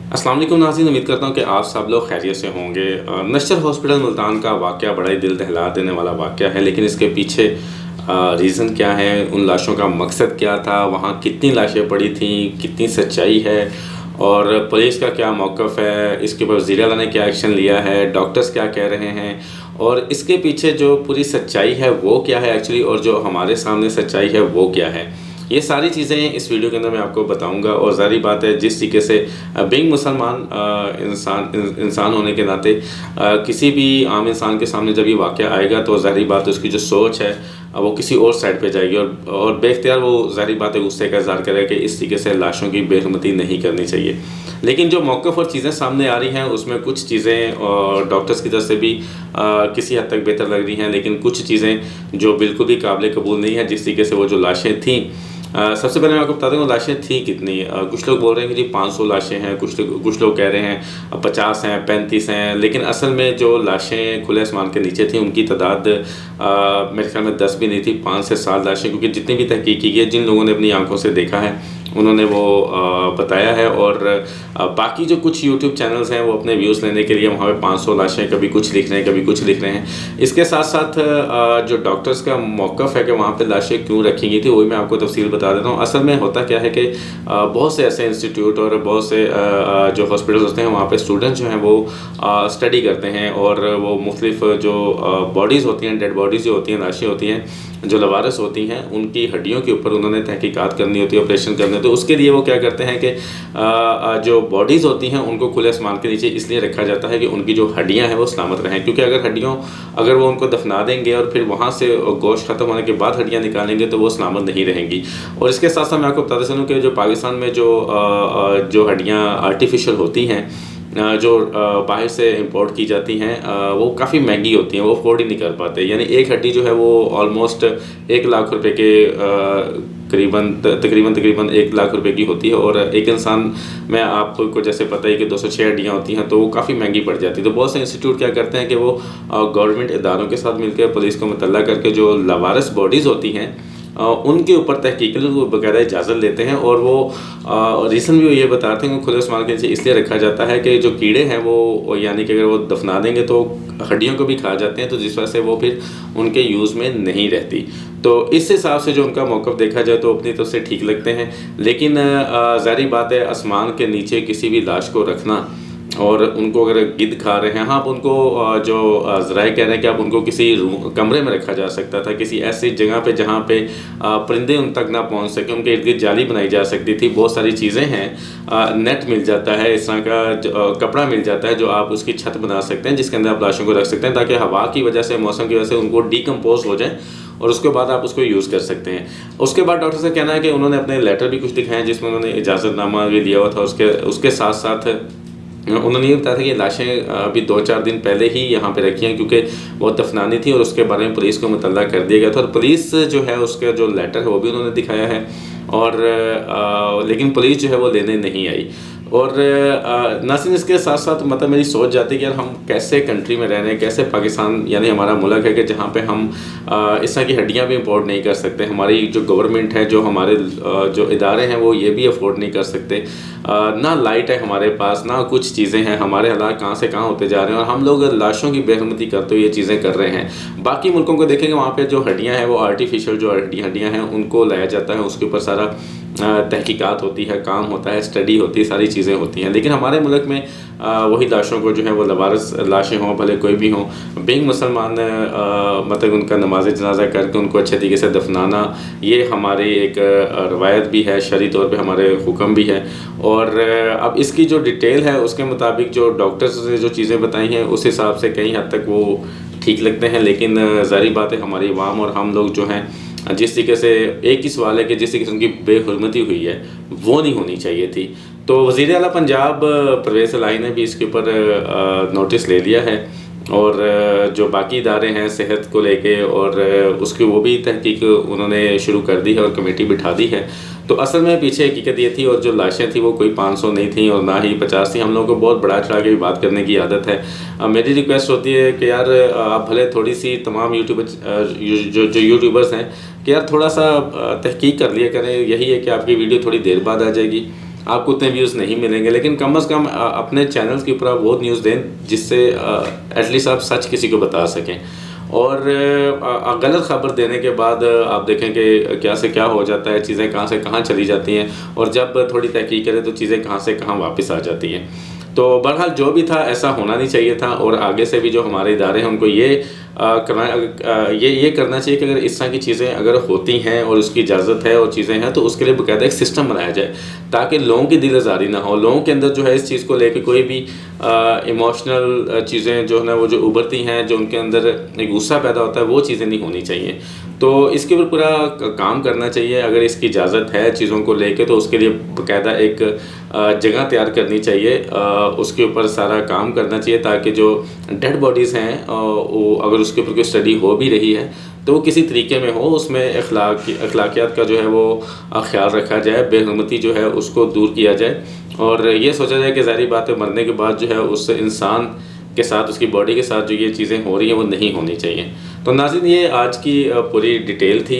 अस्सलाम वालेकुम नाज़रीन, उम्मीद करता हूँ कि आप सब लोग खैरियत से होंगे। नश्तर हॉस्पिटल मुल्तान का वाक़या बड़ा ही दिल दहला देने वाला वाक़या है, लेकिन इसके पीछे रीज़न क्या है, उन लाशों का मकसद क्या था, वहाँ कितनी लाशें पड़ी थीं, कितनी सच्चाई है और पुलिस का क्या मौक़िफ़ है, इसके ऊपर वज़ीर आला ने क्या एक्शन लिया है, डॉक्टर्स क्या कह रहे हैं और इसके पीछे जो पूरी सच्चाई है वो क्या है एक्चुअली, और जो हमारे सामने सच्चाई है वो क्या है। ये सारी चीज़ें इस वीडियो के अंदर मैं आपको बताऊंगा। और ज़ाहिर बात है, जिस तरीके से बीइंग मुसलमान इंसान होने के नाते किसी भी आम इंसान के सामने जब ये वाक़या आएगा तो ज़ाहिर बात है उसकी जो सोच है वो किसी और साइड पे जाएगी और बेख्तियार वो ज़ाहिर बात है गुस्से का इज़हार करेगा कि इस तरीके से लाशों की बेहुरमती नहीं करनी चाहिए। लेकिन जो मौक़िफ़ और चीज़ें सामने आ रही हैं उसमें कुछ चीज़ें डॉक्टर्स की तरफ से भी किसी हद तक बेहतर लग रही हैं, लेकिन कुछ चीज़ें जो बिल्कुल भी काबिल कबूल नहीं है। जिस तरीके से वो जो लाशें थीं, सबसे पहले मैं आपको बता दूँ वो लाशें थी कितनी। कुछ लोग बोल रहे हैं कि जी 500 लाशें हैं, कुछ लोग कह रहे हैं 50 हैं, 35 हैं, लेकिन असल में जो लाशें खुले आसमान के नीचे थी उनकी तादाद मेरे ख्याल में 10 भी नहीं थी, 5 से 7 लाशें, क्योंकि जितनी भी तहकीक की है, जिन लोगों ने अपनी आंखों से देखा है उन्होंने वो बताया है। और बाकी जो कुछ यूट्यूब चैनल्स हैं वो अपने व्यूज़ लेने के लिए वहाँ पे 500 लाशें कभी कुछ लिख रहे हैं, कभी कुछ लिख रहे हैं। इसके साथ साथ जो डॉक्टर्स का मौक़िफ़ है कि वहाँ पे लाशें क्यों रखी गई थी वो भी मैं आपको तफ़सील बता देता हूँ। असल में होता क्या है कि बहुत से ऐसे इंस्टीट्यूट और बहुत से जो हॉस्पिटल्स होते हैं वहाँ पे स्टूडेंट्स जो हैं वो स्टडी करते हैं और वो मुख्तलिफ जो बॉडीज़ होती हैं, डेड बॉडीज़ जो होती हैं, लाशें होती हैं जो लवारिस होती हैं, उनकी हड्डियों के ऊपर उन्होंने तहकीकात करनी होती है, ऑपरेशन करने होते हैं। उसके लिए वो क्या करते हैं कि जो बॉडीज़ होती हैं उनको खुले आसमान के नीचे इसलिए रखा जाता है कि उनकी जो हड्डियाँ हैं वो सलामत रहें, क्योंकि अगर वो उनको दफना देंगे और फिर वहाँ से गोश्त ख़त्म होने के बाद हड्डियाँ निकालेंगे तो वो सलामत नहीं रहेंगी। और इसके साथ साथ मैं आपको बताते चलूँ कि जो पाकिस्तान में जो हड्डियाँ आर्टिफिशियल होती हैं, जो बाहर से इंपोर्ट की जाती हैं, वो काफ़ी महंगी होती हैं, वो अफोर्ड ही नहीं कर पाते। यानी एक हड्डी जो है वो ऑलमोस्ट 1 लाख रुपए के तकरीबन 1 लाख रुपए की होती है। और एक इंसान में आपको जैसे पता है कि 206 हड्डियाँ होती हैं तो वो काफ़ी महंगी पड़ जाती है। तो बहुत से इंस्टीट्यूट क्या करते हैं कि वो गवर्नमेंट इदारों के साथ मिलकर पुलिस को मुतल्ला करके जो लावारिस बॉडीज़ होती हैं उनके ऊपर तहकीक के लिए वो बाकायदा इजाज़त लेते हैं। और वो रीज़न भी वो ये बताते हैं कि खुले आसमान के नीचे इसलिए रखा जाता है कि जो कीड़े हैं वो यानी कि अगर वो दफना देंगे तो हड्डियों को भी खा जाते हैं, तो जिस वजह से वो फिर उनके यूज़ में नहीं रहती। तो इस हिसाब से जो उनका मौक़िफ़ देखा जाए तो अपनी तरफ से ठीक लगते हैं। लेकिन ज़ाहिर बात है, आसमान के नीचे किसी भी लाश को रखना और उनको अगर गिद्ध खा रहे हैं, हाँ, आप उनको जो ज़राए कह रहे हैं कि आप उनको किसी कमरे में रखा जा सकता था, किसी ऐसी जगह पे जहाँ पे परिंदे उन तक ना पहुँच सकें, उनके इर्द गिर्द जाली बनाई जा सकती थी। बहुत सारी चीज़ें हैं, नेट मिल जाता है, इस तरह का कपड़ा मिल जाता है जो आप उसकी छत बना सकते हैं, जिसके अंदर आप लाशों को रख सकते हैं, ताकि हवा की वजह से, मौसम की वजह से उनको डिकम्पोज हो जाए और उसके बाद आप उसको यूज़ कर सकते हैं। उसके बाद डॉक्टर से कहना है कि उन्होंने अपने लेटर भी कुछ दिखाए हैं जिसमें उन्होंने इजाज़तनामा भी लिया हुआ था। उसके साथ साथ उन्होंने ये बताया था कि लाशें अभी 2-4 दिन पहले ही यहाँ पे रखी हैं, क्योंकि वो दफनानी थी और उसके बारे में पुलिस को मुतल्ला कर दिया गया था। और पुलिस जो है उसका जो लेटर है वो भी उन्होंने दिखाया है और लेकिन पुलिस जो है वो लेने नहीं आई। और नासिन इसके साथ साथ मतलब मेरी सोच जाती है कि यार हम कैसे कंट्री में रह रहे हैं, कैसे पाकिस्तान यानी हमारा मुल्क है कि जहाँ पे हम इस तरह की हड्डियाँ भी इंपोर्ट नहीं कर सकते। हमारी जो गवर्नमेंट है, जो हमारे जो इदारे हैं वो ये भी अफोर्ड नहीं कर सकते। ना लाइट है हमारे पास, ना कुछ चीज़ें हैं, हमारे हालात कहाँ से कहाँ होते जा रहे हैं और हम लोग लाशों की बेहरमती करते हुए ये चीज़ें कर रहे हैं। बाकी मुल्कों को देखेंगे वहाँ पे जो हड्डियाँ हैं वो आर्टिफिशियल जो हड्डियाँ हैं उनको लाया जाता है, उसके ऊपर सारा तहकीकात होती है, काम होता है, स्टडी होती है, सारी चीज़ें होती हैं। लेकिन हमारे मुल्क में वही लाशों को जो है वो लवारिस लाशें हों, भले कोई भी हों, बीइंग मुसलमान मतलब उनका नमाज जनाजा करके उनको अच्छे तरीके से दफनाना, ये हमारी एक रवायत भी है, शरई तौर पे हमारे हुक्म भी है। और अब इसकी जो डिटेल है उसके मुताबिक जो डॉक्टर्स ने जो चीज़ें बताई हैं उस हिसाब से कई हद तक वो ठीक लगते हैं। लेकिन ज़ाहिर बात है हमारी अवाम और हम लोग जो हैं, जिस तरीके से एक ही सवाल है कि जिस तरीके से उनकी बेहुरमती हुई है वो नहीं होनी चाहिए थी। तो वज़ीर आला पंजाब परवेज़ इलाही ने भी इसके ऊपर नोटिस ले लिया है और जो बाकी इदारे हैं सेहत को लेके और उसकी वो भी तहकीक उन्होंने शुरू कर दी है और कमेटी बिठा दी है। तो असल में पीछे हकीकत ये थी और जो लाशें थी वो कोई 500 नहीं थी और ना ही 50 थी। हम लोगों को बहुत बढ़ा चढ़ा के भी बात करने की आदत है। मेरी रिक्वेस्ट होती है कि यार आप भले थोड़ी सी तमाम जो यूट्यूबर्स हैं कि यार थोड़ा सा तहकीक कर लिया करें। यही है कि आपकी वीडियो थोड़ी देर बाद आ जाएगी आपको उतने व्यूज़ नहीं मिलेंगे, लेकिन कम से कम अपने चैनल्स के ऊपर आप वो न्यूज़ दें जिससे एटलीस्ट आप सच किसी को बता सकें। और गलत खबर देने के बाद आप देखें कि क्या से क्या हो जाता है, चीज़ें कहाँ से कहाँ चली जाती हैं, और जब थोड़ी तहकीक करें तो चीज़ें कहाँ से कहाँ वापस आ जाती हैं। तो बहरहाल जो भी था ऐसा होना नहीं चाहिए था, और आगे से भी जो हमारे इदारे हैं उनको ये ये करना चाहिए कि अगर इस तरह की चीज़ें अगर होती हैं और उसकी इजाज़त है और चीज़ें हैं, तो उसके लिए बाकायदा एक सिस्टम बनाया जाए ताकि लोगों की दिल आज़ारी ना हो, लोगों के अंदर जो है इस चीज़ को लेकर कोई भी इमोशनल चीज़ें जो है ना वो जो उभरती हैं, जो उनके अंदर एक गुस्सा पैदा होता है, वो चीज़ें नहीं होनी चाहिए। तो इसके ऊपर पूरा काम करना चाहिए। अगर इसकी इजाज़त है चीज़ों को लेके तो उसके लिए बाकायदा एक जगह तैयार करनी चाहिए, उसके ऊपर सारा काम करना चाहिए ताकि जो डेड बॉडीज़ हैं वो अगर उसके ऊपर कोई स्टडी हो भी रही है तो वो किसी तरीके में हो, उसमें अखलाकियात का जो है वो ख्याल रखा जाए, बेहरमती जो है उसको दूर किया जाए, और ये सोचा जाए कि ज़ाहिर बात है मरने के बाद जो है उस इंसान के साथ, उसकी बॉडी के साथ जो ये चीज़ें हो रही हैं वो नहीं होनी चाहिए। तो नाज़रीन, ये आज की पूरी डिटेल थी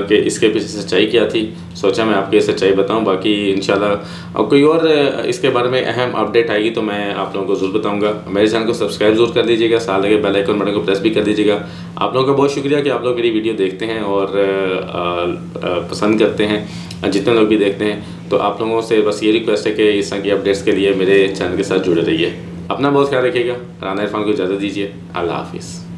कि इसके पीछे सच्चाई क्या थी। सोचा मैं आपको ये सच्चाई बताऊं, बाकी इंशाल्लाह कोई और इसके बारे में अहम अपडेट आएगी तो मैं आप लोगों को ज़रूर बताऊंगा। मेरे चैनल को सब्सक्राइब ज़रूर कर लीजिएगा, साथ लगे बेल आइकन बटन को प्रेस भी कर दीजिएगा। आप लोगों का बहुत शुक्रिया कि आप लोग मेरी वीडियो देखते हैं और पसंद करते हैं, जितने लोग भी देखते हैं। तो आप लोगों से बस ये रिक्वेस्ट है कि इस तरह की अपडेट्स के लिए मेरे चैनल के साथ जुड़े रहिए। अपना बहुत ख्याल रखिएगा। राना इरफान को इजाज़त दीजिए। अल्लाह हाफिज़।